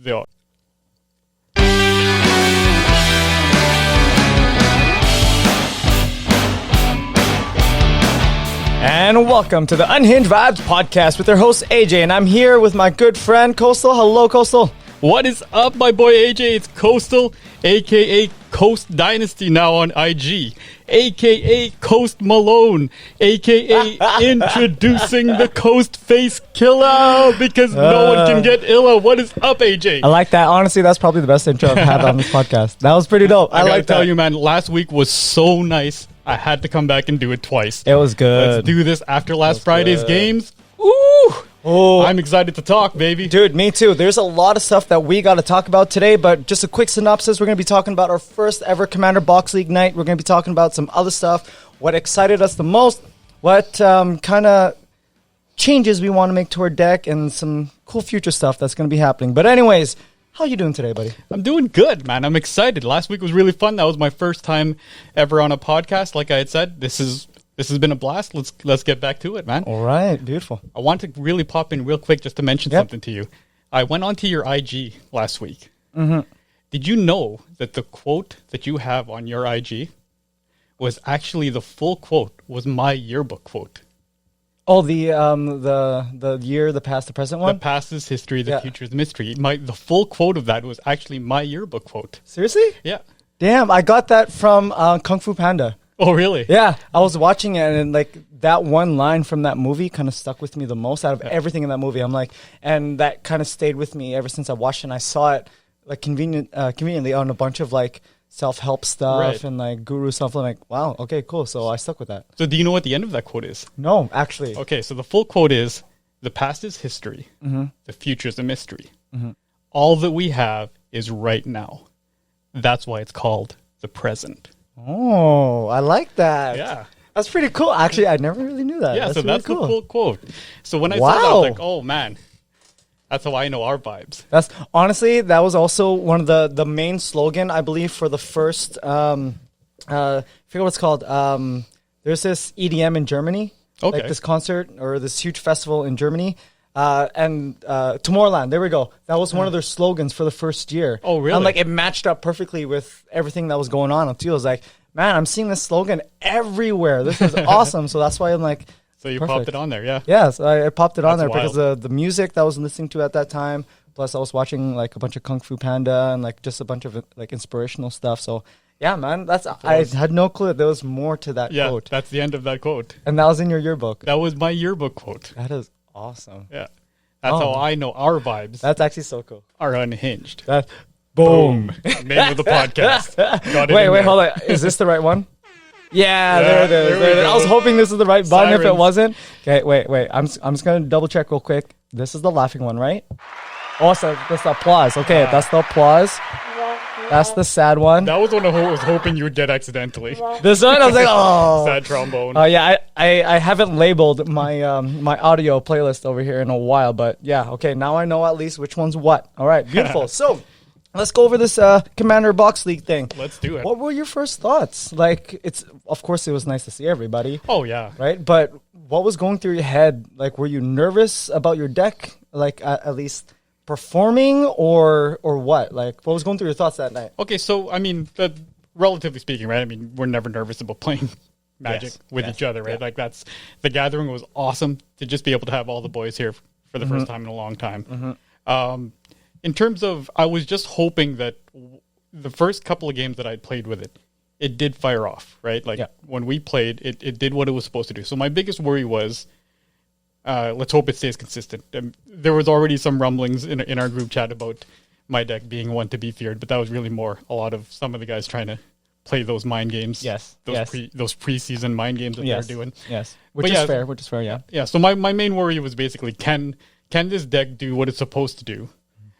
the... And welcome to the Unhinged Vibes Podcast with your host AJ, and I'm here with my good friend Coastal. Hello, Coastal. What is up, my boy AJ? It's Coastal, aka Coast Dynasty now on IG, aka Coast Malone, aka introducing the Coast Face Killer because no one can get illa. What is up, AJ? I like that. Honestly, that's probably the best intro I've had on this podcast. That was pretty dope. I gotta tell you, man, last week was so nice. I had to come back and do it twice. It was good. Let's do this after last Friday's games. Ooh! Oh, I'm excited to talk, baby. Dude, me too. There's a lot of stuff that we got to talk about today, but just a quick synopsis. We're going to be talking about our first ever Commander Box League night. We're going to be talking about some other stuff, what excited us the most, what kind of changes we want to make to our deck, and some cool future stuff that's going to be happening. But anyways, how you doing today, buddy? I'm doing good, man. I'm excited. Last week was really fun. That was my first time ever on a podcast. Like I had said, this has been a blast. Let's get back to it, man. All right, beautiful. I want to really pop in real quick just to mention something to you. I went onto your IG last week. Mm-hmm. Did you know that the quote that you have on your IG was actually the full quote was my yearbook quote? Oh, the year, the past, the present one? The past is history, the future is mystery. The full quote of that was actually my yearbook quote. Seriously? Yeah. Damn, I got that from Kung Fu Panda. Oh, really? Yeah, I was watching it, and like that one line from that movie kind of stuck with me the most out of everything in that movie. I'm like, and that kind of stayed with me ever since I watched it. And I saw it like conveniently on a bunch of like self-help stuff and like guru stuff. I'm like, wow, okay, cool. So I stuck with that. So do you know what the end of that quote is? No, actually. Okay, so the full quote is, the past is history, the future is a mystery. All that we have is right now. That's why it's called the present. Oh, I like that. Yeah. That's pretty cool. Actually, I never really knew that. Yeah, that's so really that's cool. the full quote. So when I saw that, I was like, oh, man. That's how I know our vibes. That's honestly, that was also one of the main slogan, I believe, for the first, I forget what it's called. There's this EDM in Germany, like this concert or this huge festival in Germany. And Tomorrowland, there we go. That was one of their slogans for the first year. Oh, really? And like it matched up perfectly with everything that was going on too. I was like, man, I'm seeing this slogan everywhere. This is awesome. So that's why I'm like, so you popped it on there, yeah? Yes, I popped it on there wild. because the music that I was listening to at that time, plus I was watching like a bunch of Kung Fu Panda and like just a bunch of like inspirational stuff. So yeah, man, I had no clue that there was more to that quote. Yeah, that's the end of that quote. And that was in your yearbook. That was my yearbook quote. That is awesome. Yeah. That's how I know our vibes. That's actually so cool. Are unhinged. Boom. Name of the podcast. Wait, hold on. Is this the right one? Yeah, there it is. There it is. I was hoping this is the right button. If it wasn't. Okay, wait. I'm just going to double check real quick. This is the laughing one, right? Oh, that's the applause. Okay, that's the applause. That's the sad one. That was one I was hoping you would get accidentally. This one? I was like, oh. Sad trombone. Yeah, I haven't labeled my my audio playlist over here in a while, but yeah, okay, now I know at least which one's what. All right, beautiful. So let's go over this Commander Box League thing. Let's do it. What were your first thoughts? Like, of course, it was nice to see everybody. Oh, yeah. Right? But what was going through your head? Like, were you nervous about your deck? Like, at least performing or what? Like, what was going through your thoughts that night? Okay, so, I mean, relatively speaking, right? I mean, we're never nervous about playing Magic with each other, right? Yeah. Like, the gathering was awesome to just be able to have all the boys here for the first time in a long time. In terms of, I was just hoping that the first couple of games that I'd played with it did fire off, right? Like when we played, it did what it was supposed to do. So my biggest worry was, let's hope it stays consistent. There was already some rumblings in our group chat about my deck being one to be feared, but that was really more a lot of some of the guys trying to play those mind games. Yes. Those preseason mind games that they're doing. Yes. Which is fair, yeah. Yeah, so my main worry was basically, can this deck do what it's supposed to do?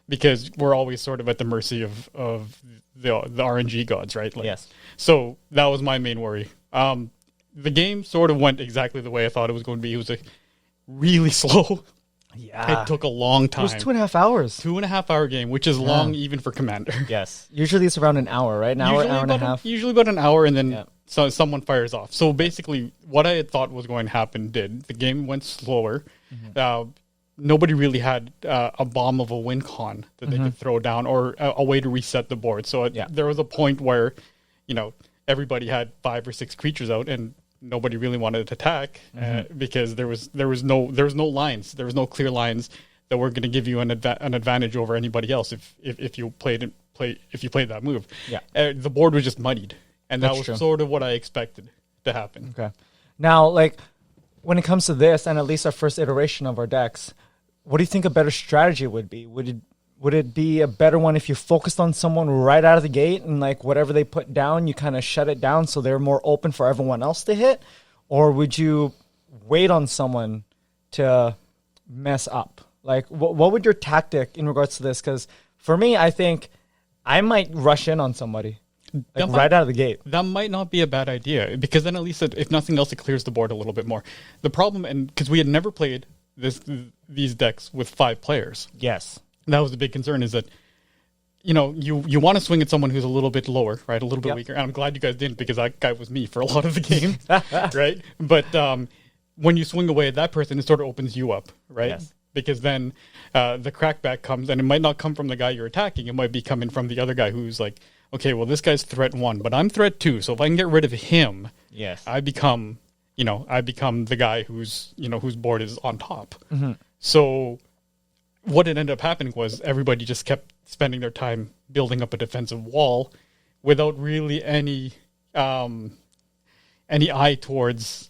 Because we're always sort of at the mercy of the RNG gods, right? Like, yes. So that was my main worry. The game sort of went exactly the way I thought it was going to be. It was really slow. Yeah. It took a long time. It was 2.5 hours. 2.5 hour game, which is long even for Commander. Yes. Usually it's around an hour, right? An hour and a half. Usually about an hour, and then someone fires off. So basically, what I had thought was going to happen did. The game went slower. nobody really had a bomb of a win con that they could throw down or a way to reset the board. So there was a point where, everybody had 5 or 6 creatures out and nobody really wanted to attack because there was no lines. There was no clear lines that were going to give you an advantage over anybody else if you played that move. Yeah. The board was just muddied, and that was sort of what I expected to happen. Okay. Now, like, when it comes to this, and at least our first iteration of our decks, what do you think a better strategy would be? Would it be a better one if you focused on someone right out of the gate and, like, whatever they put down, you kind of shut it down so they're more open for everyone else to hit? Or would you wait on someone to mess up? Like, what would your tactic in regards to this? Because for me, I think I might rush in on somebody right out of the gate. That might not be a bad idea, because then at least, if nothing else, it clears the board a little bit more. The problem, and because we had never played these decks with 5 players. Yes. That was the big concern, is that, you want to swing at someone who's a little bit lower, right? A little bit weaker. And I'm glad you guys didn't, because that guy was me for a lot of the game, right? But when you swing away at that person, it sort of opens you up, right? Yes. Because then the crackback comes, and it might not come from the guy you're attacking. It might be coming from the other guy who's like, okay, well, this guy's threat 1, but I'm threat 2. So if I can get rid of him, I become the guy whose board is on top. So what had ended up happening was everybody just kept spending their time building up a defensive wall without really any eye towards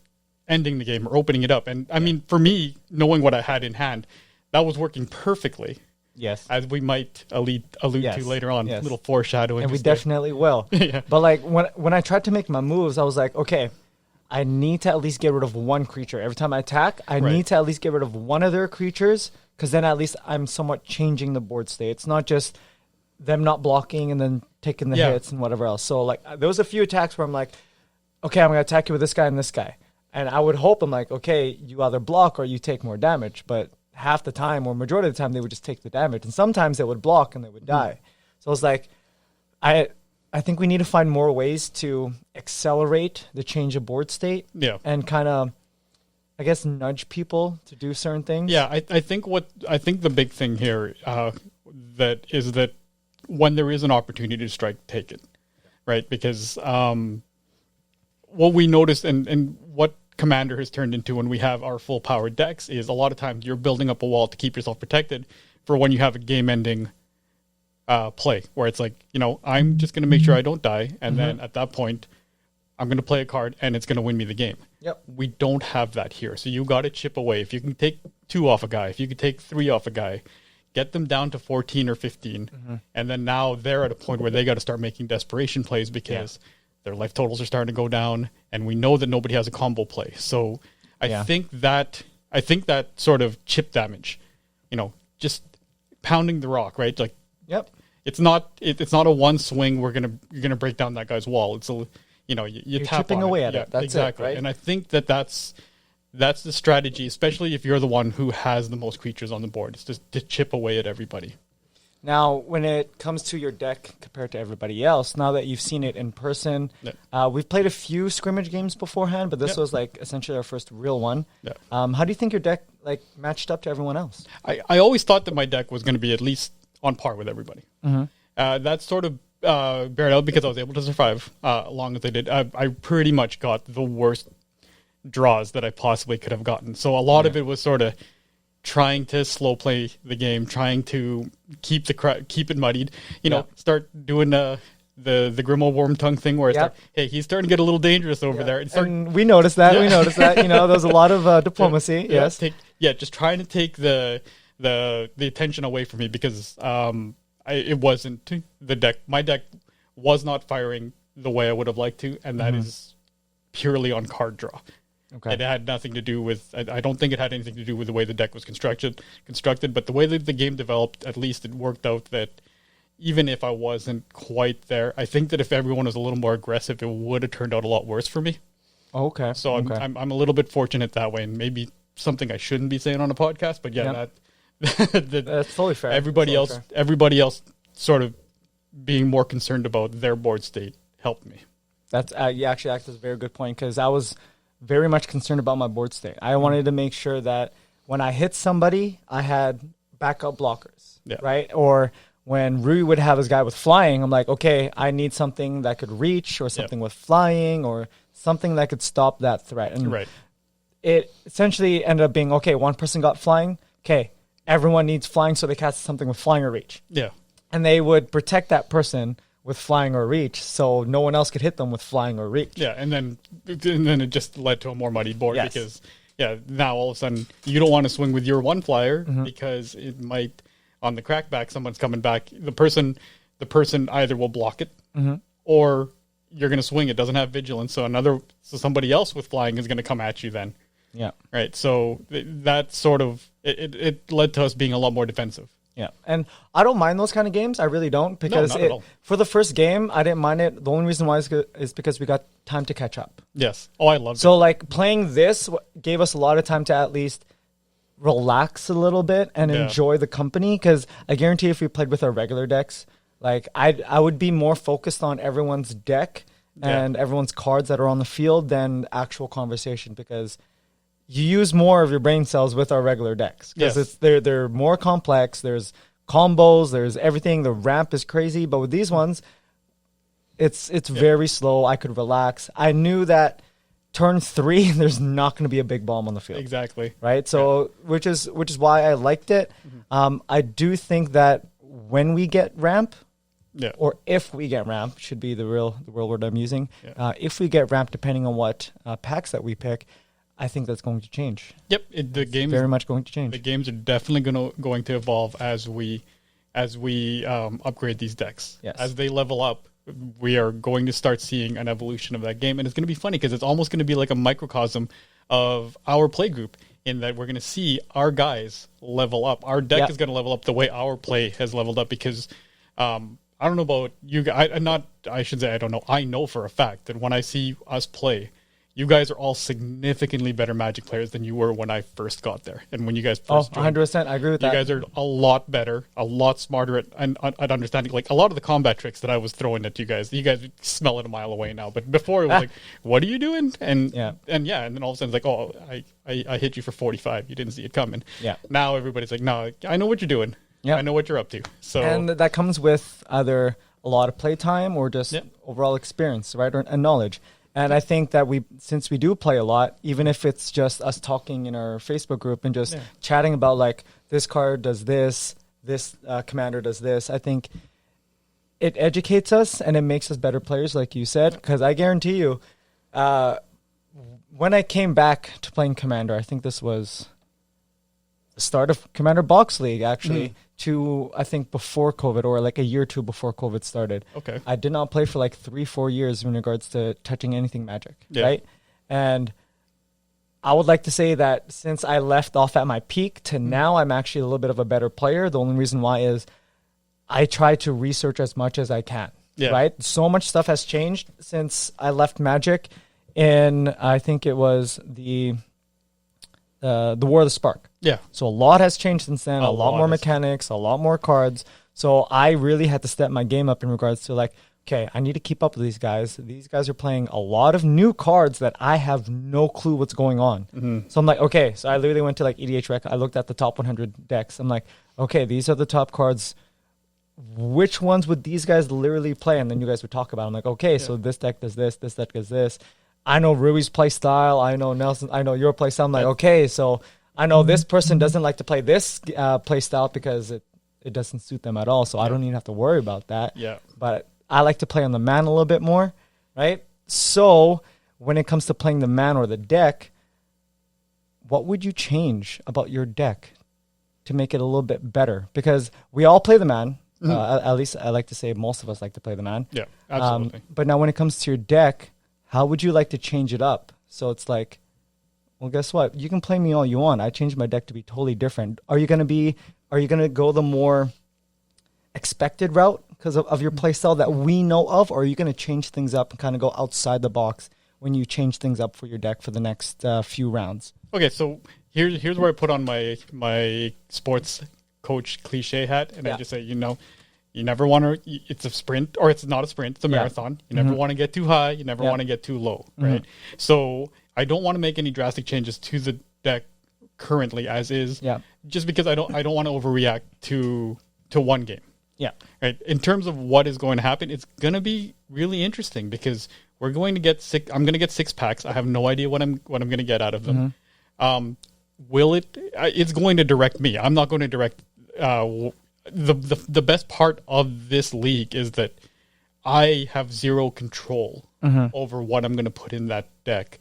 ending the game or opening it up. And I mean, for me, knowing what I had in hand, that was working perfectly. Yes. As we might allude to later on, little foreshadowing. And we definitely will. But like when I tried to make my moves, I was like, okay, I need to at least get rid of 1 creature. Every time I attack, I need to at least get rid of one of their creatures, because then at least I'm somewhat changing the board state. It's not just them not blocking and then taking the hits and whatever else. So like there was a few attacks where I'm like, okay, I'm going to attack you with this guy and this guy. And I would hope, I'm like, okay, you either block or you take more damage. But half the time, or majority of the time, they would just take the damage. And sometimes they would block and they would die. So I was like, I think we need to find more ways to accelerate the change of board state. Yeah. And kind of, I guess, nudge people to do certain things. Yeah, I think the big thing here that when there is an opportunity to strike, take it, right? Because what we noticed and what Commander has turned into when we have our full power decks is a lot of times you're building up a wall to keep yourself protected for when you have a game ending play where it's like, I'm just going to make sure I don't die. And then at that point, I'm going to play a card and it's going to win me the game. Yep. We don't have that here. So you got to chip away. If you can take 2 off a guy, if you can take 3 off a guy, get them down to 14 or 15. And then now they're at a point where they got to start making desperation plays because their life totals are starting to go down, and we know that nobody has a combo play. So I think that sort of chip damage, just pounding the rock, right? Like, it's not a one swing. You're gonna break down that guy's wall. It's you're tap chipping away at it. That's exactly. it, right? And I think that's the strategy, especially if you're the one who has the most creatures on the board, is just to chip away at everybody. Now, when it comes to your deck compared to everybody else, now that you've seen it in person, we've played a few scrimmage games beforehand, but this was like essentially our first real one. How do you think your deck like matched up to everyone else? I always thought that my deck was going to be at least on par with everybody. That sort of bared out because I was able to survive as long as I did. I pretty much got the worst draws that I possibly could have gotten. So a lot of it was sort of trying to slow play the game, trying to keep it muddied. Start doing the Grimoire Worm Tongue thing where it's hey, he's starting to get a little dangerous over there. And we noticed that. We noticed that. There's a lot of diplomacy. Yes. Just trying to take the attention away from me because it wasn't the deck. My deck was not firing the way I would have liked to, and that is purely on card draw. Okay. It had nothing to do with, I don't think it had anything to do with the way the deck was constructed, but the way that the game developed, at least it worked out that even if I wasn't quite there, I think that if everyone was a little more aggressive, it would have turned out a lot worse for me. Okay. So I'm a little bit fortunate that way, and maybe something I shouldn't be saying on a podcast, but that's fully fair. Everybody else sort of being more concerned about their board state helped me. That's you actually act as a very good point, because I was very much concerned about my board state. I wanted to make sure that when I hit somebody, I had backup blockers, Yeah. right? Or when Rui would have his guy with flying, I'm like, okay, I need something that could reach or something with flying or something that could stop that threat. And Right. it essentially ended up being, okay, one person got flying. Okay, everyone needs flying, so they cast something with flying or reach. Yeah. And they would protect that person with flying or reach, so no one else could hit them with flying or reach. Yeah, and then it just led to a more muddy board Yes. because now all of a sudden you don't want to swing with your one flyer Mm-hmm. because it might on the crackback someone's coming back. The person either will block it Mm-hmm. or you're going to swing. It doesn't have vigilance, so somebody else with flying is going to come at you then. Yeah. Right. So that sort of it led to us being a lot more defensive. Yeah, and I don't mind those kind of games. I really don't, because not at all. for the first game, I didn't mind it. The only reason why is because we got time to catch up. Yes. Oh, I loved it. So like playing this gave us a lot of time to at least relax a little bit and enjoy the company. Because I guarantee if we played with our regular decks, like I would be more focused on everyone's deck and everyone's cards that are on the field than actual conversation, because you use more of your brain cells with our regular decks because Yes. they're more complex. There's combos, there's everything. The ramp is crazy, but with these ones, it's very slow. I could relax. I knew that turn 3, there's not going to be a big bomb on the field. Exactly. Right. So which is why I liked it. I do think that when we get ramp, or if we get ramp, should be the real word I'm using. If we get ramp, depending on what packs that we pick, I think that's going to change. Yep, the game Very much going to change. The games are definitely going to evolve as we upgrade these decks. Yes. As they level up, we are going to start seeing an evolution of that game, and it's going to be funny because it's almost going to be like a microcosm of our play group, in that we're going to see our guys level up. Our deck is going to level up the way our play has leveled up, because I don't know about you guys. I should say I don't know. I know for a fact that when I see us play, you guys are all significantly better Magic players than you were when I first got there. And when you guys first joined. 100%. I agree with that. You guys are a lot better, a lot smarter at understanding. Like, a lot of the combat tricks that I was throwing at you guys smell it a mile away now. But before it was like, what are you doing? And then all of a sudden it's like, oh, I hit you for 45. You didn't see it coming. Yeah. Now everybody's like, no, I know what you're doing. Yeah. I know what you're up to. So And that comes with either a lot of playtime or just overall experience, right? And knowledge. And I think that since we do play a lot, even if it's just us talking in our Facebook group and just chatting about like, this card does this commander does this, I think it educates us and it makes us better players, like you said. Because I guarantee you, when I came back to playing Commander, I think this was the start of Commander Box League, actually, to, I think, before COVID, or like a year or two before COVID started. Okay. I did not play for like 3-4 years in regards to touching anything Magic, right? And I would like to say that since I left off at my peak to now, I'm actually a little bit of a better player. The only reason why is I try to research as much as I can, right? So much stuff has changed since I left Magic in, I think it was the War of the Spark. Yeah. So a lot has changed since then. A lot more mechanics, a lot more cards. So I really had to step my game up in regards to like, okay, I need to keep up with these guys. These guys are playing a lot of new cards that I have no clue what's going on. So I'm like, okay. So I literally went to like EDH Rec. I looked at the top 100 decks. I'm like, okay, these are the top cards. Which ones would these guys literally play? And then you guys would talk about it. I'm like, okay, so this deck does this deck does this. I know Rui's play style. I know Nelson. I know your play style. I'm like, okay, so I know this person doesn't like to play this play style because it doesn't suit them at all. So I don't even have to worry about that. Yeah. But I like to play on the man a little bit more, right? So when it comes to playing the man or the deck, what would you change about your deck to make it a little bit better? Because we all play the man. At least I like to say most of us like to play the man. Yeah, absolutely. But now when it comes to your deck, how would you like to change it up? So it's like, well, guess what? You can play me all you want. I changed my deck to be totally different. Are you going to go the more expected route because of your play style that we know of? Or are you going to change things up and kind of go outside the box when you change things up for your deck for the next few rounds? Okay, so here's where I put on my sports coach cliche hat, and I just say, you never want to, it's a sprint, or it's not a sprint, it's a marathon. You never want to get too high, you never want to get too low, right? So I don't want to make any drastic changes to the deck currently as is. Yeah. Just because I don't want to overreact to one game. Yeah. Right. In terms of what is going to happen, it's going to be really interesting because we're going to get I'm going to get 6 packs. I have no idea what I'm going to get out of them. Will it? It's going to direct me. I'm not going to direct. The best part of this league is that I have zero control over what I'm going to put in that deck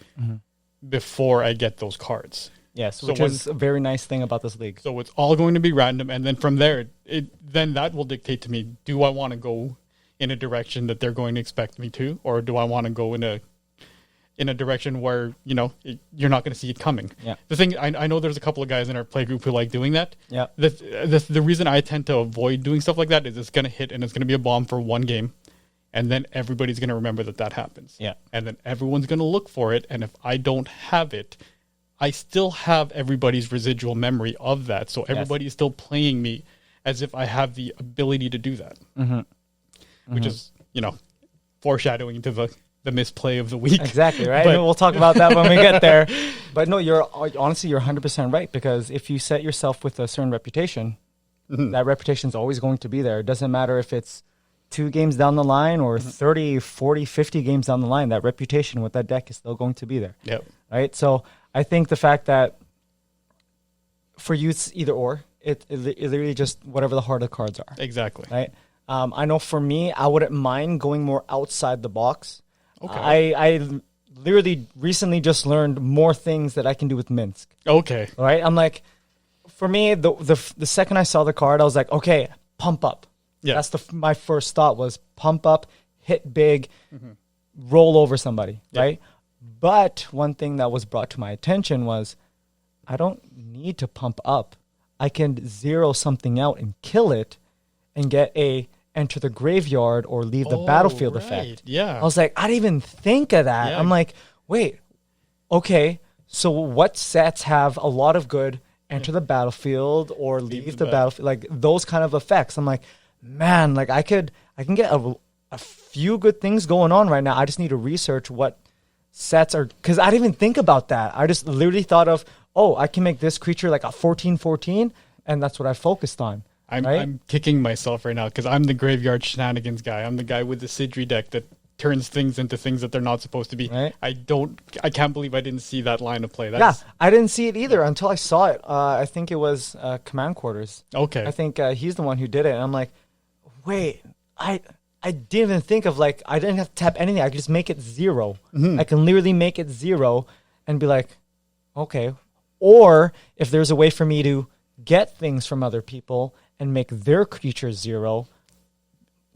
before I get those cards. Yes, which is a very nice thing about this league. So it's all going to be random, and then from there, then that will dictate to me: do I want to go in a direction that they're going to expect me to, or do I want to go in a direction where you're not going to see it coming? Yeah. The thing I know there's a couple of guys in our play group who like doing that. Yeah. The reason I tend to avoid doing stuff like that is it's going to hit and it's going to be a bomb for one game. And then everybody's going to remember that happens. Yeah. And then everyone's going to look for it. And if I don't have it, I still have everybody's residual memory of that. So everybody is still playing me as if I have the ability to do that. Which is, foreshadowing to the misplay of the week. Exactly, right? But we'll talk about that when we get there. But no, you're 100% right, because if you set yourself with a certain reputation, that reputation is always going to be there. It doesn't matter if it's 2 games down the line or 30, 40, 50 games down the line, that reputation with that deck is still going to be there. Yep. Right? So I think the fact that for you it's either or, it literally just whatever the heart of the cards are. Exactly. Right? I know for me, I wouldn't mind going more outside the box. Okay. I literally recently just learned more things that I can do with Minsk. Okay. Right? I'm like, for me, the second I saw the card, I was like, okay, pump up. Yeah. That's my first thought was pump up, hit big, roll over somebody, right? But one thing that was brought to my attention was I don't need to pump up. I can zero something out and kill it and get a enter the graveyard or leave the battlefield effect. Yeah. I was like, I didn't even think of that. Yeah. I'm like, wait, okay, so what sets have a lot of good enter the battlefield or leave the battlefield, like those kind of effects? I'm like, man, like I can get a few good things going on right now. I just need to research what sets are, because I didn't even think about that. I just literally thought of, I can make this creature like a 14/14, and that's what I focused on. I'm kicking myself right now because I'm the graveyard shenanigans guy. I'm the guy with the Sidri deck that turns things into things that they're not supposed to be. Right. I can't believe I didn't see that line of play. I didn't see it either until I saw it. I think it was Command Quarters. Okay. I think he's the one who did it. And I'm like, wait, I didn't even think of, like, I didn't have to tap anything. I could just make it 0. I can literally make it 0 and be like, okay. Or if there's a way for me to get things from other people and make their creatures 0,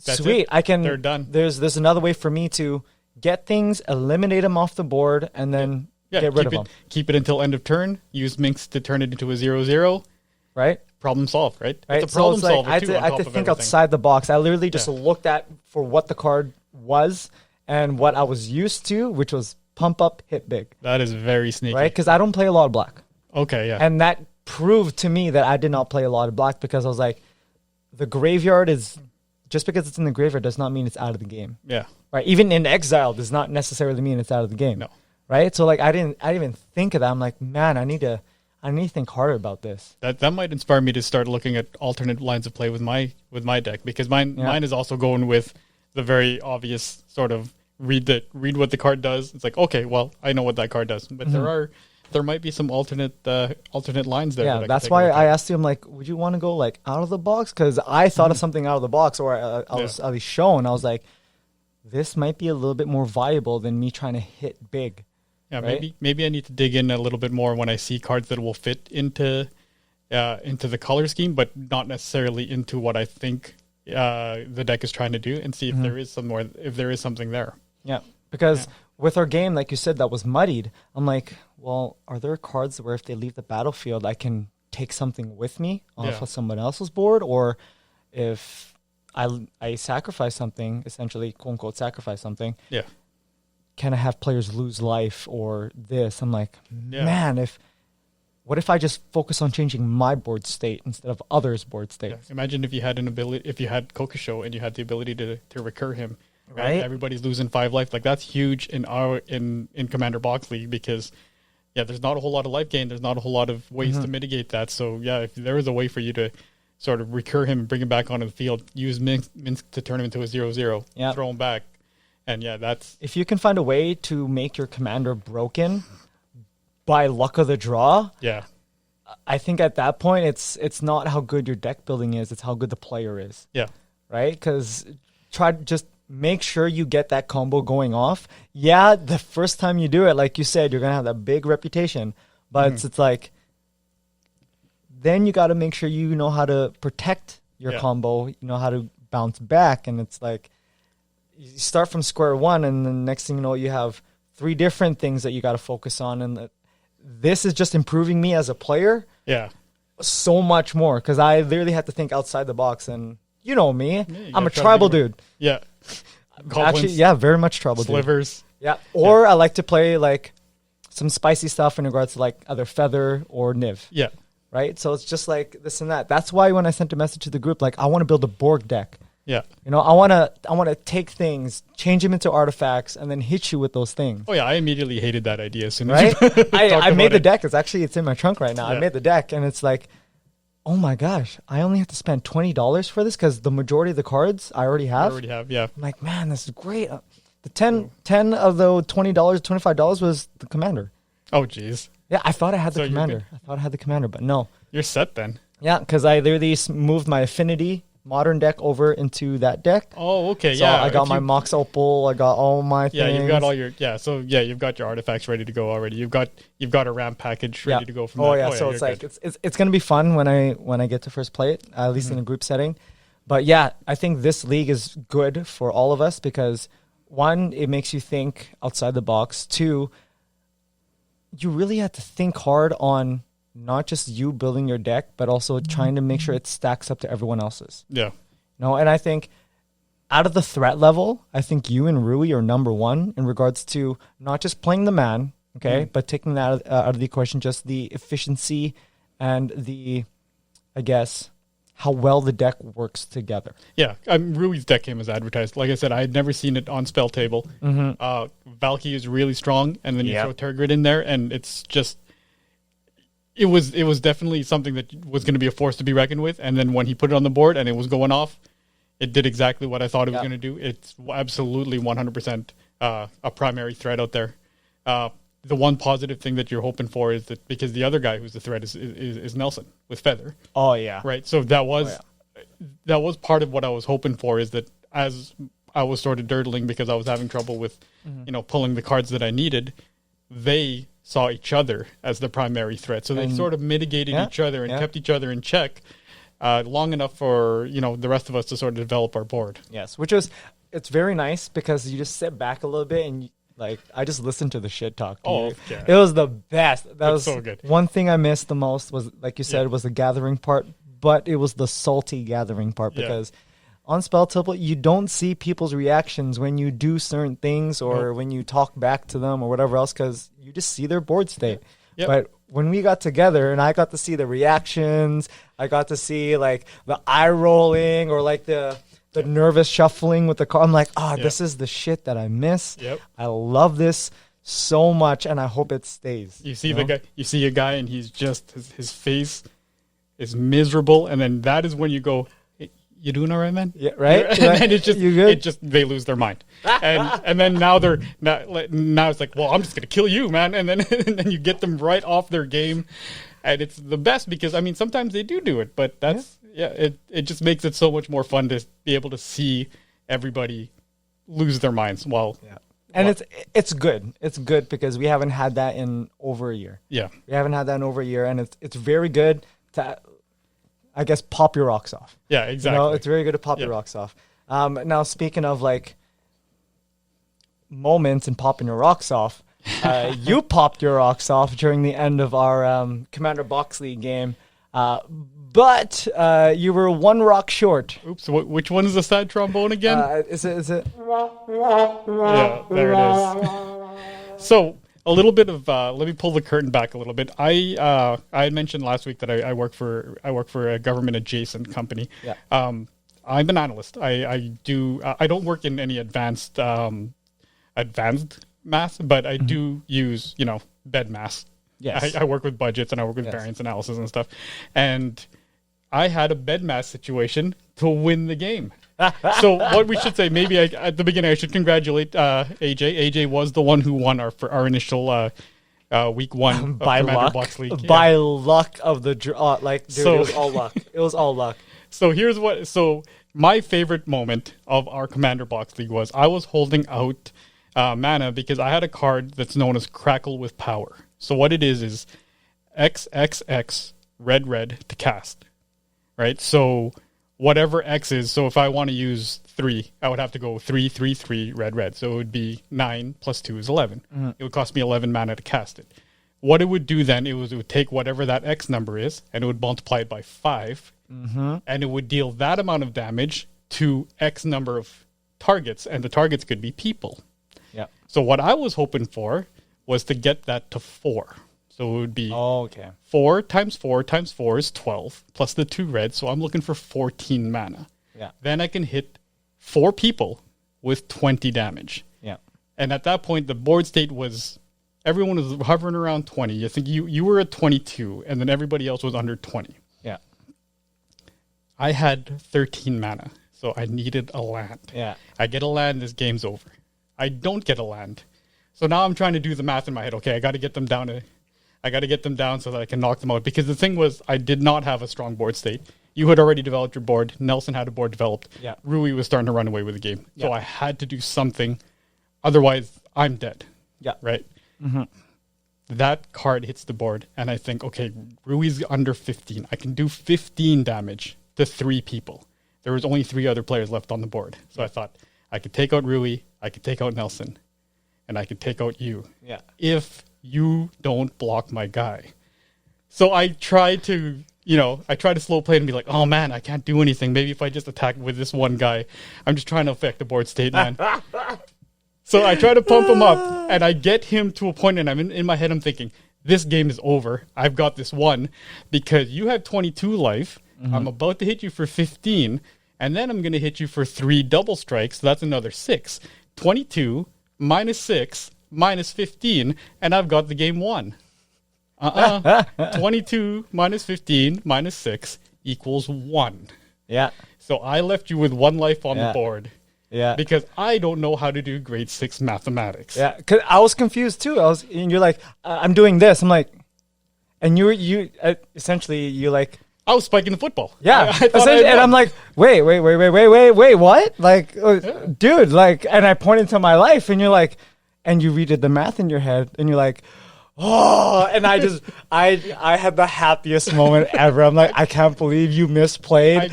that's sweet. It. I can. They're done. There's another way for me to get things, eliminate them off the board, and then get rid of them. Keep it until end of turn. Use Minx to turn it into a 0/0. Right. Problem solved. Right. It's a problem solver. I had to think outside the box. I literally just looked at for what the card was and what I was used to, which was pump up, hit big. That is very sneaky. Right. Because I don't play a lot of black. Okay. Yeah. And that proved to me that I did not play a lot of black, because I was like, the graveyard is, just because it's in the graveyard does not mean it's out of the game. Yeah. Right. Even in exile does not necessarily mean it's out of the game. No. Right. So like I didn't even think of that. I'm like, man, I need to think harder about this. That might inspire me to start looking at alternate lines of play with my deck, because mine is also going with the very obvious sort of read what the card does. It's like, okay, well, I know what that card does, but there might be some alternate lines there. Yeah, that's why I asked you. I'm like, would you want to go like out of the box? Because I thought of something out of the box, or I was at least shown. I was like, this might be a little bit more viable than me trying to hit big. Yeah, right? maybe I need to dig in a little bit more when I see cards that will fit into the color scheme, but not necessarily into what I think the deck is trying to do, and see if there is something there. Yeah, because with our game, like you said, that was muddied. I'm like, well, are there cards where if they leave the battlefield, I can take something with me off of someone else's board, or if I sacrifice something, essentially, quote unquote, sacrifice something. Yeah. Can I have players lose life or this? I'm like, man, what if I just focus on changing my board state instead of others' board states? Yeah. Imagine if you had if you had Kokosho and you had the ability to recur him. Right. Everybody's losing 5 life. Like, that's huge in Commander Box League, because yeah, there's not a whole lot of life gain. There's not a whole lot of ways to mitigate that. So yeah, if there is a way for you to sort of recur him and bring him back onto the field, use Minsk to turn him into a 0-0, throw him back. And yeah, that's... If you can find a way to make your commander broken by luck of the draw, I think at that point, it's not how good your deck building is, it's how good the player is. Yeah. Right? Because try to just make sure you get that combo going off. Yeah, the first time you do it, like you said, you're going to have that big reputation. But it's like, then you got to make sure you know how to protect your combo, you know how to bounce back. And it's like, you start from square one, and the next thing you know, you have 3 different things that you got to focus on. And this is just improving me as a player. Yeah. So much more, because I literally had to think outside the box. And you know me, I'm a tribal dude. Yeah. Actually, yeah, very much tribal slivers. Dude. Yeah. Or I like to play like some spicy stuff in regards to like either Feather or Niv. Yeah. Right? So it's just like this and that. That's why when I sent a message to the group, like, I want to build a Borg deck. Yeah. You know, I want to take things, change them into artifacts, and then hit you with those things. Oh, yeah. I immediately hated that idea as soon as I made the deck. It's in my trunk right now. Yeah. I made the deck, and it's like, oh my gosh, I only have to spend $20 for this because the majority of the cards I already have. Yeah. I'm like, man, this is great. The 10 of the $20, $25 was the commander. Oh, jeez. Yeah, I thought I had the commander. I thought I had the commander, but no. You're set then. Yeah, because I literally moved my Affinity Modern deck over into that deck. Oh, okay, so I got my Mox Opal. I got all my things. Yeah, you've got all your you've got your artifacts ready to go already. You've got a ramp package ready to go from that. So it's like it's gonna be fun when I get to first play it, at least in a group setting. But yeah, I think this league is good for all of us because 1, it makes you think outside the box. 2, you really have to think hard on not just you building your deck, but also trying to make sure it stacks up to everyone else's. Yeah. And I think out of the threat level, I think you and Rui are number 1 in regards to not just playing the man, but taking that out of the equation, just the efficiency and the, I guess, how well the deck works together. Yeah, Rui's deck game is advertised. Like I said, I had never seen it on spell table. Valky is really strong, and then you throw Tergrid in there, and it's just... It was definitely something that was going to be a force to be reckoned with. And then when he put it on the board and it was going off, it did exactly what I thought it was going to do. It's absolutely 100% a primary threat out there. The one positive thing that you're hoping for is that because the other guy who's the threat is Nelson with Feather. Oh, yeah. Right. So that was part of what I was hoping for, is that as I was sort of dirtling because I was having trouble with, pulling the cards that I needed, they saw each other as the primary threat. So they sort of mitigated each other and kept each other in check long enough for, the rest of us to sort of develop our board. Yes, it's very nice because you just sit back a little bit and I just listened to the shit talk. Yeah. It was the best. That was so good. One thing I missed the most was, like you said, was the gathering part, but it was the salty gathering part because on Spell Table, you don't see people's reactions when you do certain things or when you talk back to them or whatever else, because you just see their board state. Yep. But when we got together and I got to see the reactions, I got to see like the eye rolling or like the nervous shuffling with the card. I'm like, this is the shit that I miss. Yep. I love this so much, and I hope it stays. You see you see a guy, and he's just his face is miserable, and then that is when you go, you doing all right, man? Yeah, right. And then they lose their mind, and then now it's like, well, I'm just gonna kill you, man, and then you get them right off their game, and it's the best because sometimes they do it, but that's it just makes it so much more fun to be able to see everybody lose their minds while. Yeah. And it's good. It's good because we haven't had that in over a year. Yeah, we haven't had that in over a year, and it's very good to, I guess, pop your rocks off. Yeah, exactly. It's very good to pop your rocks off. Now, speaking of like moments and popping your rocks off, you popped your rocks off during the end of our Commander Box League game, but you were 1 rock short. Oops! Which one is the sad trombone again? Is it? Yeah, there it is. So a little bit of let me pull the curtain back a little bit. I had mentioned last week that I work for a government adjacent company. Yeah. I'm an analyst. I don't work in any advanced math, but I do use bed math Yes. I work with budgets and I work with variance analysis and stuff. And I had a bedmass situation to win the game. So what we should say, maybe at the beginning, I should congratulate AJ. AJ was the one who won our initial week one of by Commander luck. Box League. By luck of the draw. Like, dude, it was all luck. It was all luck. So here's what. So my favorite moment of our Commander Box League was I was holding out mana because I had a card that's known as Crackle with Power. So what it is XXX red to cast, right? So whatever X is, so if I want to use 3, I would have to go 3, 3, 3, red. So it would be 9 plus 2 is 11. Mm-hmm. It would cost me 11 mana to cast it. What it would do then, it would take whatever that X number is, and it would multiply it by 5, and it would deal that amount of damage to X number of targets, and the targets could be people. Yeah. So what I was hoping for was to get that to 4. So it would be 4 times 4 times 4 is 12, plus the 2 red, so I'm looking for 14 mana. Yeah. Then I can hit 4 people with 20 damage. Yeah. And at that point, the board state was, everyone was hovering around 20. I think you were at 22, and then everybody else was under 20. Yeah. I had 13 mana, so I needed a land. Yeah. I get a land, this game's over. I don't get a land. So now I'm trying to do the math in my head. Okay, I got to get them down so that I can knock them out. Because the thing was, I did not have a strong board state. You had already developed your board. Nelson had a board developed. Yeah. Rui was starting to run away with the game. Yeah. So I had to do something. Otherwise, I'm dead. Yeah. Right? Mm-hmm. That card hits the board, and I think, okay, Rui's under 15. I can do 15 damage to 3 people. There was only 3 other players left on the board. So I thought, I could take out Rui, I could take out Nelson, and I could take out you. Yeah. If you don't block my guy. So I tried to, slow play and be like, oh man, I can't do anything. Maybe if I just attack with this one guy, I'm just trying to affect the board state, man. So I try to pump him up, and I get him to a point, and I'm in my head, I'm thinking, this game is over. I've got this one, because you have 22 life. Mm-hmm. I'm about to hit you for 15, and then I'm going to hit you for 3 double strikes. So that's another 6. 22 minus 6 minus 15, and I've got the game won. 22 minus 15 minus 6 equals 1. Yeah. So I left you with 1 life on the board. Yeah. Because I don't know how to do grade 6 mathematics. Yeah. Because I was confused too. And you're like, I'm doing this. I'm like, and you essentially, you like, I was spiking the football. Yeah. And I'm like, wait, what? Like, dude, like, and I pointed to my life, and you're like, and you redid the math in your head, and you're like, oh, and I had the happiest moment ever. I'm like, I can't believe you misplayed.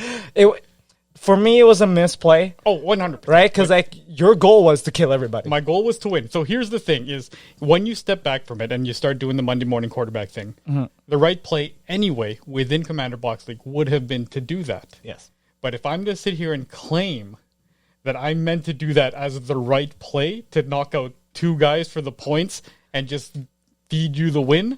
For me, it was a misplay. Oh, 100%. Right? Because like your goal was to kill everybody. My goal was to win. So here's the thing is when you step back from it and you start doing the Monday morning quarterback thing, the right play anyway within Commander Box League would have been to do that. Yes. But if I'm going to sit here and claim that I meant to do that as the right play to knock out 2 guys for the points and just feed you the win,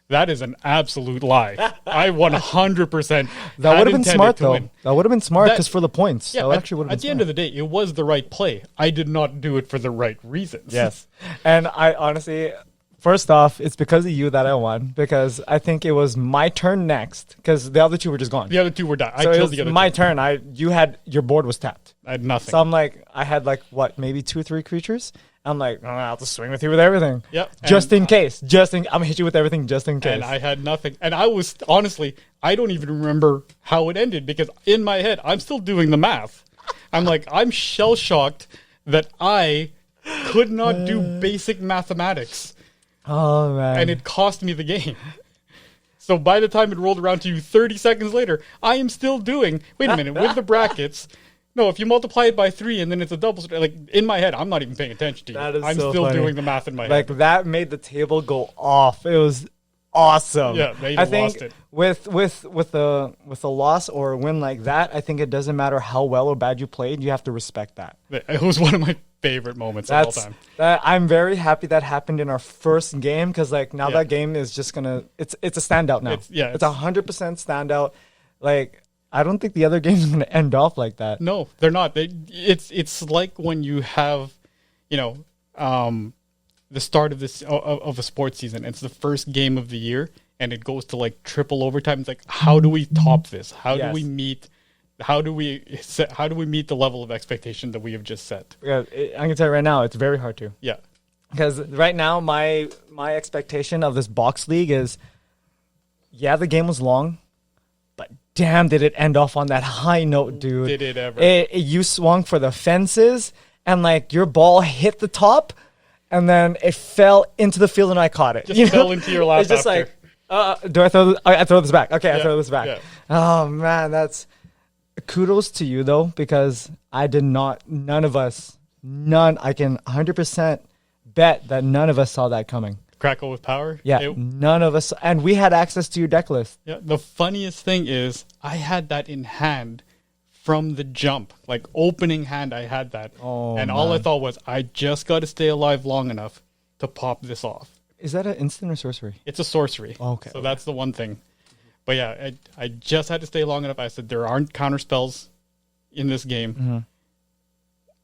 that is an absolute lie. I 100% that would have been smart, though. Win. That would have been smart because for the points. Yeah, that actually would have been at the end of the day, it was the right play. I did not do it for the right reasons. Yes. And I honestly, first off, it's because of you that I won, because I think it was my turn next, because the other 2 were just gone. The other 2 were done. So it was my turn. Your board was tapped. I had nothing. So I'm like, I had like, what, maybe 2 or 3 creatures? I'm like, I'll just swing with you with everything. Yep. Just in case. I'm going to hit you with everything just in case. And I had nothing. And I was, honestly, I don't even remember how it ended, because in my head, I'm still doing the math. I'm like, I'm shell-shocked that I could not do basic mathematics. Oh, man. And it cost me the game. So by the time it rolled around to you 30 seconds later, I am still doing, wait a minute, with the brackets... No, if you multiply it by 3 and then it's a double, like in my head, I'm not even paying attention to you. I'm so still funny. doing the math in my head. Like that made the table go off. It was awesome. Yeah, they I think lost it. With a loss or a win like that, I think it doesn't matter how well or bad you played. You have to respect that. It was one of my favorite moments of all time. I'm very happy that happened in our first game, because like now that game is just gonna it's a standout now. It's 100% standout. Like, I don't think the other games are going to end off like that. No, they're not. It's like when you have, the start of this of a sports season. It's the first game of the year, and it goes to like triple overtime. It's like, how do we top this? How do we meet the level of expectation that we have just set? Yeah, I can tell you right now, it's very hard to. Yeah, because right now my expectation of this box league is, yeah, the game was long, but damn, did it end off on that high note, dude? Did it ever? You swung for the fences, and like your ball hit the top, and then it fell into the field, and I caught it. Just fell into your lap. It's just after. like, do I throw this? I throw this back. Okay, Yeah, I throw this back. yeah. Oh man, that's kudos to you though, because I did not. I can 100% bet that none of us saw that coming. Crackle with power. Yeah, none of us, and we had access to your deck list. Yeah, the funniest thing is I had that in hand from the jump, like opening hand. I had that, and all I thought was, I just got to stay alive long enough to pop this off. Is that an instant or sorcery? It's a sorcery. Okay, so that's the one thing. But yeah, I just had to stay long enough. I said there aren't counter spells in this game. Mm-hmm.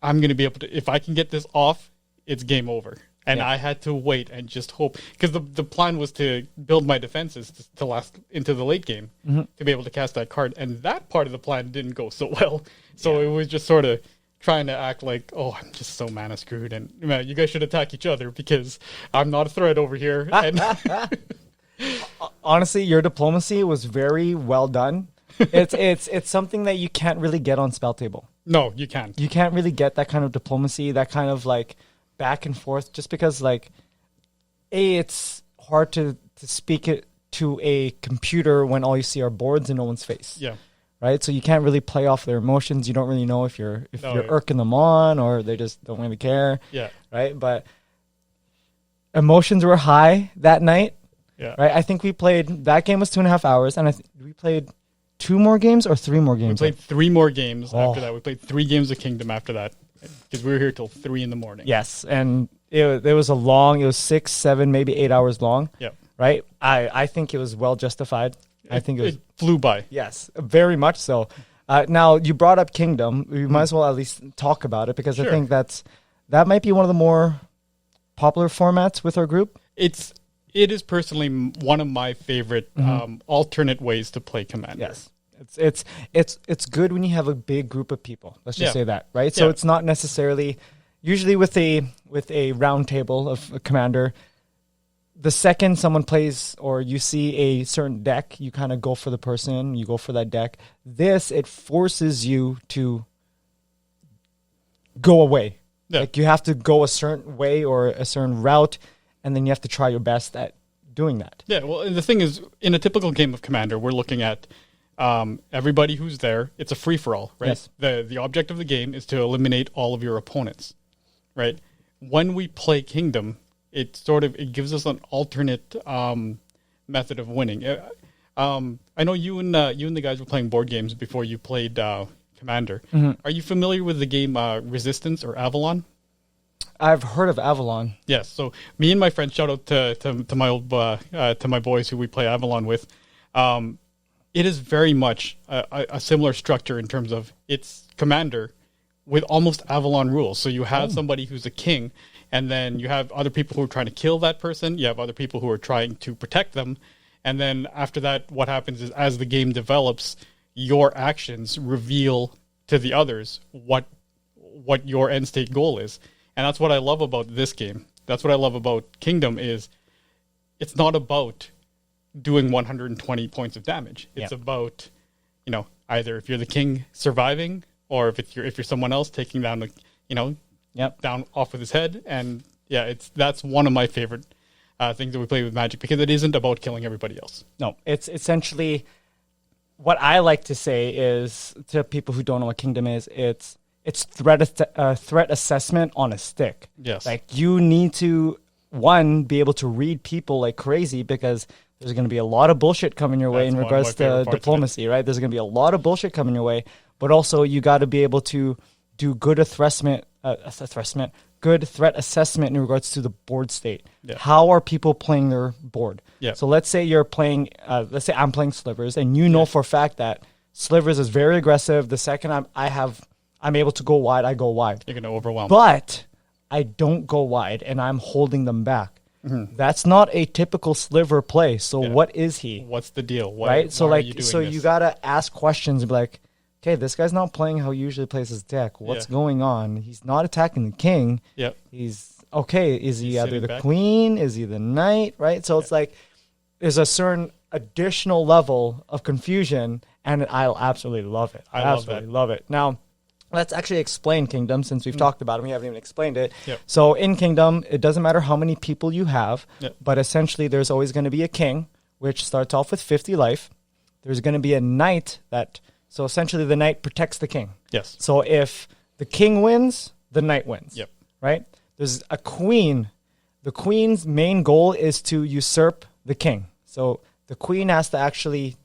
I'm gonna be able to. If I can get this off, it's game over. And I had to wait and just hope, because the plan was to build my defenses to last into the late game to be able to cast that card. And that part of the plan didn't go so well. So it was just sort of trying to act like, oh, I'm just so mana screwed. And man, you guys should attack each other because I'm not a threat over here. And honestly, your diplomacy was very well done. It's something that you can't really get on Spell Table. No, you can't. You can't really get that kind of diplomacy, that kind of like back and forth, just because like it's hard to speak it to a computer when all you see are boards and no one's face. Yeah. Right? So you can't really play off their emotions. You don't really know if you're irking them on or they just don't really care. Yeah. Right? But emotions were high that night. Yeah. Right? I think we played, that game was 2.5 hours, and we played 2 more games or 3 more games? We played 3 more games after that. We played 3 games of Kingdom after that, because we were here till 3 a.m. Yes, and it was 6, 7, maybe 8 hours long. Yeah. Right? I think it was well justified. I think it flew by. Yes, very much so. Now, you brought up Kingdom. We might as well at least talk about it, because I think that might be one of the more popular formats with our group. It is personally one of my favorite alternate ways to play Commander. Yes. It's good when you have a big group of people. Let's just say that, right? So it's not necessarily, usually with a round table of a Commander, the second someone plays or you see a certain deck, you kind of go for the person, you go for that deck. It forces you to go away. Yeah. Like you have to go a certain way or a certain route, and then you have to try your best at doing that. Yeah, well, and the thing is, in a typical game of Commander, we're looking at everybody who's there. It's a free-for-all, right? Yes. The object of the game is to eliminate all of your opponents, right? When we play Kingdom, it gives us an alternate method of winning. I know you and the guys were playing board games before you played Commander. Mm-hmm. Are you familiar with the game Resistance or Avalon? I've heard of Avalon. Yes. So me and my friends, shout out to my old to my boys who we play Avalon with. It is very much a similar structure in terms of it's Commander with almost Avalon rules. So you have somebody who's a king, and then you have other people who are trying to kill that person. You have other people who are trying to protect them. And then after that, what happens is as the game develops, your actions reveal to the others what your end state goal is. And that's what I love about this game. That's what I love about Kingdom is it's not about doing 120 points of damage. It's about, either if you're the king surviving, or if you're someone else taking down down off with his head. And that's one of my favorite things that we play with Magic, because it isn't about killing everybody else. No, it's essentially what I like to say is to people who don't know what Kingdom is, it's threat assessment on a stick. Yes. Like you need to, be able to read people like crazy, because there's going to be a lot of bullshit coming your way in regards to diplomacy, right? There's going to be a lot of bullshit coming your way, but also you got to be able to do good good threat assessment in regards to the board state. Yeah. How are people playing their board? Yeah. So let's say you're playing, let's say I'm playing Slivers, and you know for a fact that Slivers is very aggressive. The second I'm able to go wide, I go wide. You're going to overwhelm. But I don't go wide and I'm holding them back. That's not a typical sliver play. So what is he? What's the deal? Right? So like, so you got to ask questions and be like, okay, this guy's not playing how he usually plays his deck. What's going on? He's not attacking the king. Yep. Is he either the back. queen? Is he the knight? Right? So it's like, there's a certain additional level of confusion, and I'll absolutely love it. I absolutely love it. Now, let's actually explain Kingdom, since we've talked about it. We haven't even explained it. Yep. So in Kingdom, it doesn't matter how many people you have, but essentially there's always going to be a king, which starts off with 50 life. There's going to be a knight so essentially the knight protects the king. Yes. So if the king wins, the knight wins. Yep. Right? There's a queen. The queen's main goal is to usurp the king. So the queen has to actually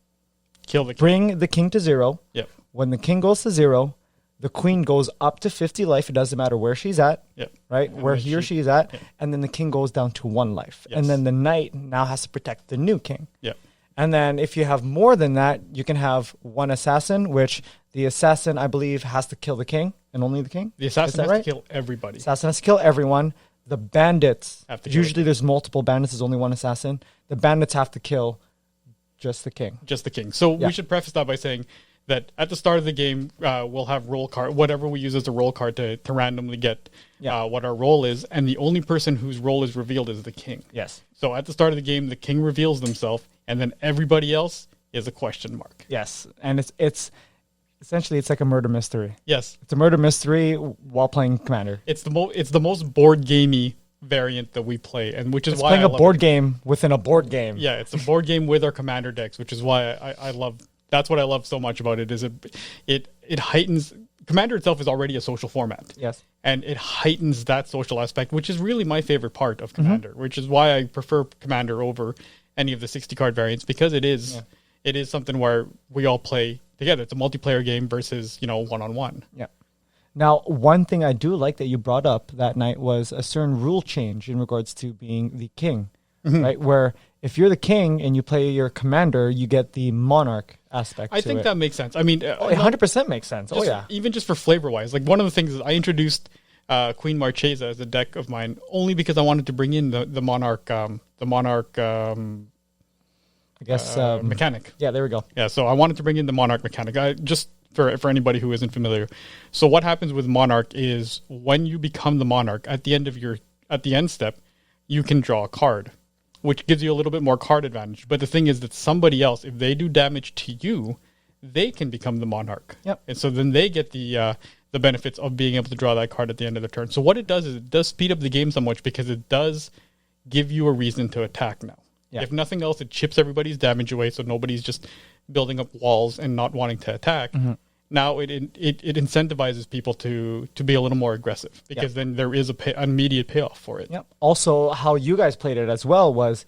kill the king. Bring the king to 0. Yep. When the king goes to 0, the queen goes up to 50 life. It doesn't matter where she's at. Yep. Right? Where he or she is at. Yep. And then the king goes down to 1 life. Yes. And then the knight now has to protect the new king. Yep. And then if you have more than that, you can have 1 assassin, which the assassin, I believe, has to kill the king and only the king. The assassin has to kill everybody. Assassin has to kill everyone. The bandits, usually there's king. multiple bandits, there's only 1 assassin. The bandits have to kill just the king. Just the king. So we should preface that by saying that at the start of the game, we'll have roll card, whatever we use as a roll card to randomly get what our role is. And the only person whose role is revealed is the king. Yes. So at the start of the game, the king reveals themselves, and then everybody else is a question mark. Yes. And it's essentially, it's like a murder mystery. Yes. It's a murder mystery while playing Commander. It's the most board gamey variant that we play, and which is it's why playing a board game within a board game. Yeah, it's a board game with our Commander decks, which is why I love. That's what I love so much about it. Is it heightens. Commander itself is already a social format. Yes, and it heightens that social aspect, which is really my favorite part of Commander. Which is why I prefer Commander over any of the 60 card variants, because it is something where we all play together. It's a multiplayer game versus one-on-one. Yeah. Now, one thing I do like that you brought up that night was a certain rule change in regards to being the king, right? Where if you're the king and you play your commander, you get the monarch aspect. I think that makes sense. I mean, 100% makes sense. Even just for flavor-wise, like one of the things is I introduced Queen Marchesa as a deck of mine only because I wanted to bring in the monarch, mechanic. Yeah, there we go. Yeah, so I wanted to bring in the monarch mechanic. Just for anybody who isn't familiar. So what happens with monarch is when you become the monarch, at the end step, you can draw a card, which gives you a little bit more card advantage. But the thing is that somebody else, if they do damage to you, they can become the monarch. Yep. And so then they get the benefits of being able to draw that card at the end of the turn. So what it does is it does speed up the game so much because it does give you a reason to attack now. Yeah. If nothing else, it chips everybody's damage away, so nobody's just building up walls and not wanting to attack. Now it incentivizes people to be a little more aggressive because then there is an immediate payoff for it. Yep. Also, how you guys played it as well was,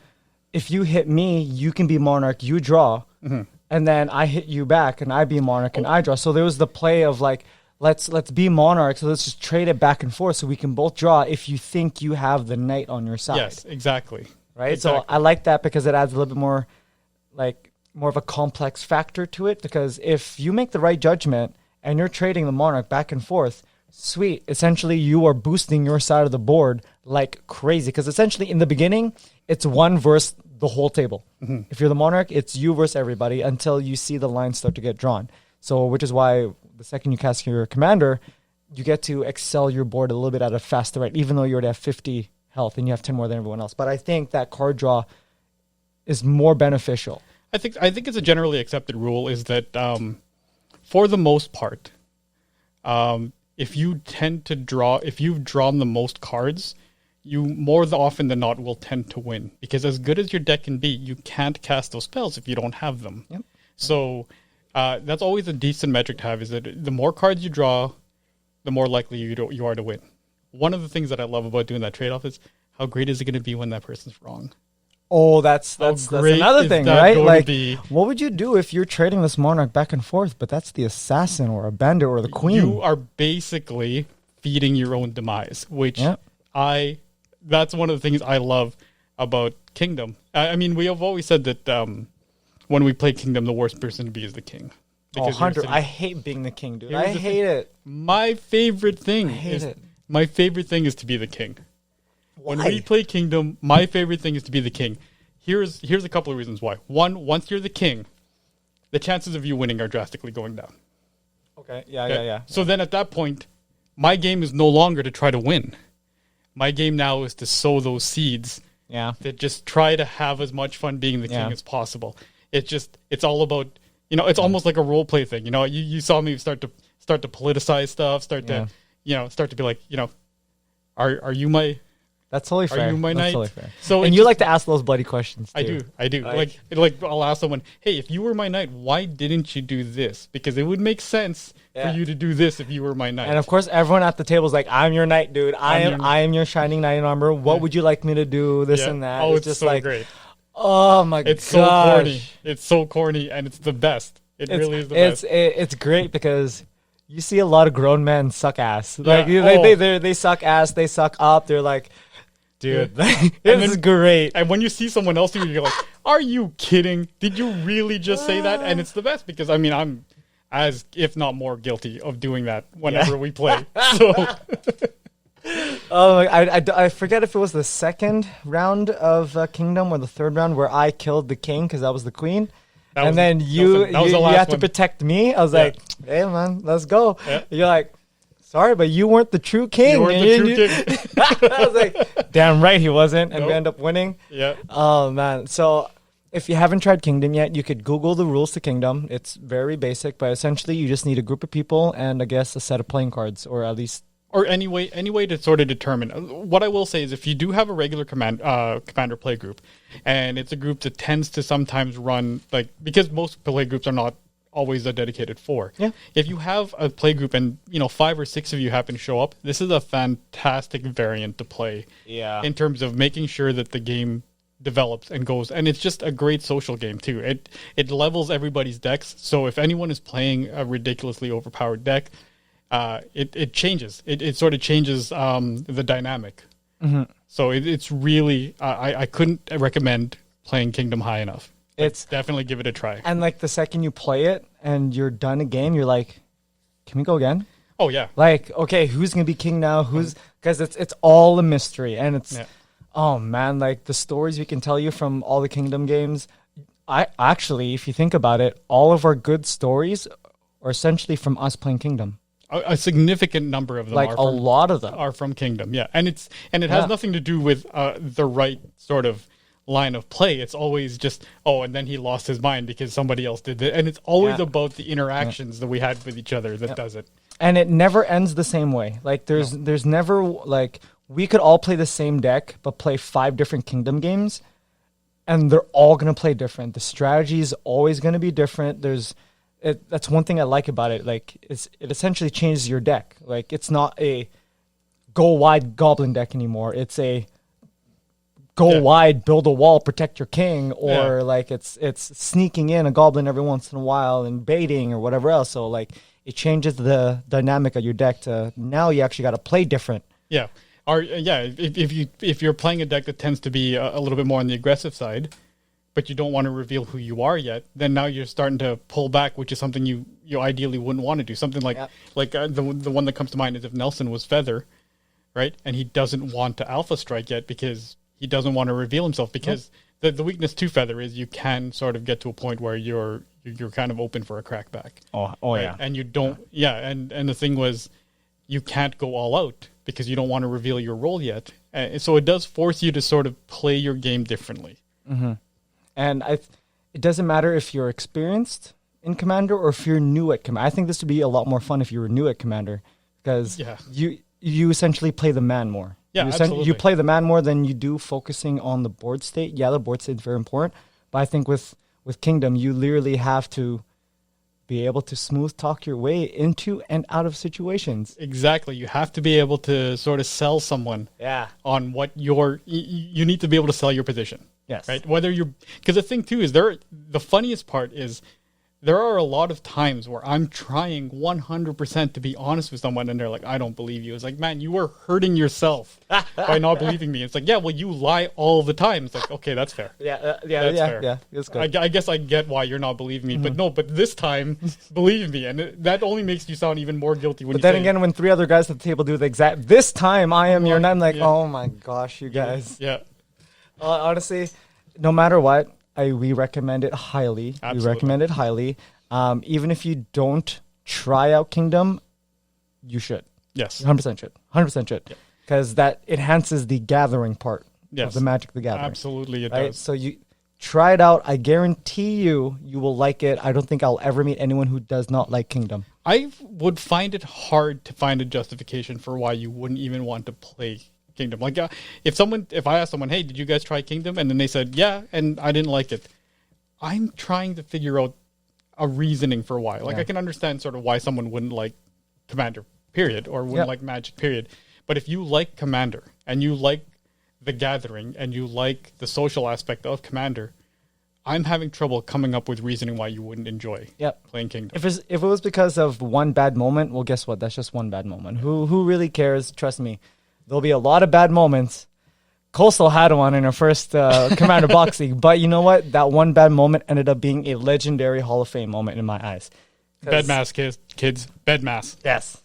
if you hit me, you can be monarch, you draw, and then I hit you back, and I be monarch, and I draw. So there was the play of like, let's be monarch, so let's just trade it back and forth so we can both draw if you think you have the knight on your side. Yes, exactly. Right? Exactly. So I like that because it adds a little bit more of a complex factor to it, because if you make the right judgment and you're trading the monarch back and forth, sweet. Essentially, you are boosting your side of the board like crazy, because essentially in the beginning, it's one versus the whole table. If you're the monarch, it's you versus everybody until you see the lines start to get drawn. So, which is why the second you cast your commander, you get to excel your board a little bit at a faster rate, even though you already have 50 health and you have 10 more than everyone else. But I think that card draw is more beneficial. I think it's a generally accepted rule is that for the most part, if you've drawn the most cards, you more often than not will tend to win, because as good as your deck can be, you can't cast those spells if you don't have them. Yep. So that's always a decent metric to have, is that the more cards you draw, the more likely you are to win. One of the things that I love about doing that trade-off is how great is it going to be when that person's wrong? Oh, that's another thing, right? Like, what would you do if you're trading this monarch back and forth, but that's the assassin or a bandit or the queen? You are basically feeding your own demise, which that's one of the things I love about Kingdom. I mean, we have always said that when we play Kingdom, the worst person to be is the king. Oh, Hunter, I hate being the king, dude. I hate it. My favorite thing is my favorite thing is to be the king. Why? When we play Kingdom, my favorite thing is to be the king. Here's a couple of reasons why. One, once you're the king, the chances of you winning are drastically going down. Okay. Yeah. So then at that point, my game is no longer to try to win. My game now is to sow those seeds. Yeah. That just try to have as much fun being the king as possible. It's all about, it's almost like a role play thing. You saw me start to politicize stuff, start to be like, are you my... That's totally fair. Are you my knight? Totally fair. So and you like to ask those bloody questions too. I do. Like I'll ask someone, hey, if you were my knight, why didn't you do this? Because it would make sense for you to do this if you were my knight. And of course, everyone at the table is like, I'm your knight, dude. I am your shining knight in armor. What would you like me to do? This and that. Oh, it's just so like, great. Oh my god. It's so corny. It's so corny, and it's the best. It really is the best. It's great because you see a lot of grown men suck ass. Like they suck ass. They suck up. They're like, dude, this is great. And when you see someone else do it, you're like, are you kidding? Did you really just say that? And it's the best because, I'm as, if not more, guilty of doing that whenever we play. So, I forget if it was the second round of Kingdom or the third round where I killed the king because I was the queen. Then you had to protect me. I was like, hey, man, let's go. Yeah. You're like, sorry, but you weren't the true king. You weren't the true king. I was like, damn right he wasn't. And we end up winning. Yeah. Oh, man. So if you haven't tried Kingdom yet, you could Google the rules to Kingdom. It's very basic, but essentially you just need a group of people and I guess a set of playing cards, or at least... Or any way to sort of determine. What I will say is if you do have a regular commander play group, and it's a group that tends to sometimes run, because most play groups are not always a dedicated 4. Yeah. If you have a play group and 5 or 6 of you happen to show up, this is a fantastic variant to play. Yeah. In terms of making sure that the game develops and goes, and it's just a great social game too. It levels everybody's decks. So if anyone is playing a ridiculously overpowered deck, it changes. It sort of changes the dynamic. Mm-hmm. So it's really I couldn't recommend playing Kingdom high enough. It's definitely give it a try. And the second you play it and you're done a game, you're like, can we go again? Oh yeah. Okay, who's gonna be king now? Because it's all a mystery, and it's oh man, the stories we can tell you from all the Kingdom games. I actually, if you think about it, all of our good stories are essentially from us playing Kingdom. A significant number of them lot of them are from Kingdom. Yeah, and it has nothing to do with the right sort of line of play. It's always just, and then he lost his mind because somebody else did it. And it's always about the interactions that we had with each other that does it. And it never ends the same way. There's never, we could all play the same deck, but play 5 different Kingdom games, and they're all going to play different. The strategy is always going to be different. That's one thing I like about it. It essentially changes your deck. It's not a go wide goblin deck anymore. It's a go wide, build a wall, protect your king, or it's sneaking in a goblin every once in a while and baiting or whatever else. So it changes the dynamic of your deck to now you actually got to play different. Yeah. If you're playing a deck that tends to be a little bit more on the aggressive side, but you don't want to reveal who you are yet, then now you're starting to pull back, which is something you ideally wouldn't want to do. Something the one that comes to mind is if Nelson was Feather, right? And he doesn't want to Alpha Strike yet because he doesn't want to reveal himself, because the weakness to Feather is you can sort of get to a point where you're kind of open for a crackback. Oh right? yeah. And you don't, and the thing was, you can't go all out because you don't want to reveal your role yet. So it does force you to sort of play your game differently. Mm-hmm. And it doesn't matter if you're experienced in Commander or if you're new at Commander. I think this would be a lot more fun if you were new at Commander, because you essentially play the man more. Yeah, absolutely. You play the man more than you do focusing on the board state. Yeah, the board state is very important, but I think with Kingdom, you literally have to be able to smooth talk your way into and out of situations. Exactly. You have to be able to sort of sell someone on what you need to be able to sell your position. Yes. Right. Because the thing too is the funniest part is there are a lot of times where I'm trying 100% to be honest with someone and they're like, I don't believe you. It's like, man, you are hurting yourself by not believing me. It's like, yeah, well, you lie all the time. It's like, okay, that's fair. That's fair. Yeah, that's good. I guess I get why you're not believing me, but this time, believe me. And that only makes you sound even more guilty when But then again, when 3 other guys at the table do the exact, this time I am your, I'm like, oh my gosh, you guys. Yeah. Honestly, no matter what, we recommend it highly. Absolutely. We recommend it highly. Even if you don't try out Kingdom, you should. Yes. 100% should. 100% should. Because that enhances the gathering part of the Magic the Gathering. Absolutely, it right? does. So you try it out. I guarantee you will like it. I don't think I'll ever meet anyone who does not like Kingdom. I would find it hard to find a justification for why you wouldn't even want to play Kingdom. Like, if I asked someone, hey, did you guys try Kingdom? And then they said, yeah, and I didn't like it. I'm trying to figure out a reasoning for why. Like, I can understand sort of why someone wouldn't like Commander, period, or wouldn't like Magic, period. But if you like Commander, and you like the Gathering, and you like the social aspect of Commander, I'm having trouble coming up with reasoning why you wouldn't enjoy playing Kingdom. If it was because of one bad moment, well, guess what? That's just one bad moment. Who really cares? Trust me. There'll be a lot of bad moments. Coastal had one in her first Commander Box League, but you know what? That one bad moment ended up being a legendary Hall of Fame moment in my eyes. Bed mass, kids. Bed mass. Yes.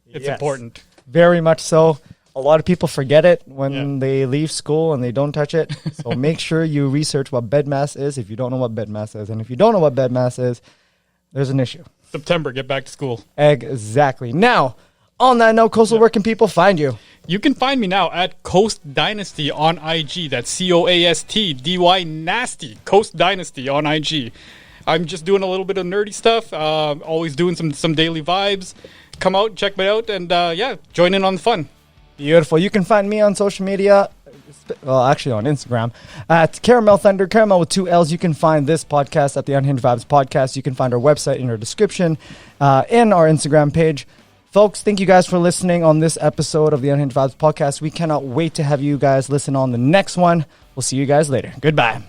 It's important. Very much so. A lot of people forget it when they leave school and they don't touch it. So make sure you research what bed mass is if you don't know what bed mass is. And if you don't know what bed mass is, there's an issue. September, get back to school. Exactly. Now, on that note, Coastal, where can people find you? You can find me now at Coast Dynasty on IG. That's COASTDY Nasty. Coast Dynasty on IG. I'm just doing a little bit of nerdy stuff. Always doing some daily vibes. Come out, check me out, and join in on the fun. Beautiful. You can find me on social media. Well, actually on Instagram at Caramel Thunder, Caramel with 2 L's. You can find this podcast at the Unhinged Vibes Podcast. You can find our website in our description, in our Instagram page. Folks, thank you guys for listening on this episode of the Unhinged Vibes Podcast. We cannot wait to have you guys listen on the next one. We'll see you guys later. Goodbye.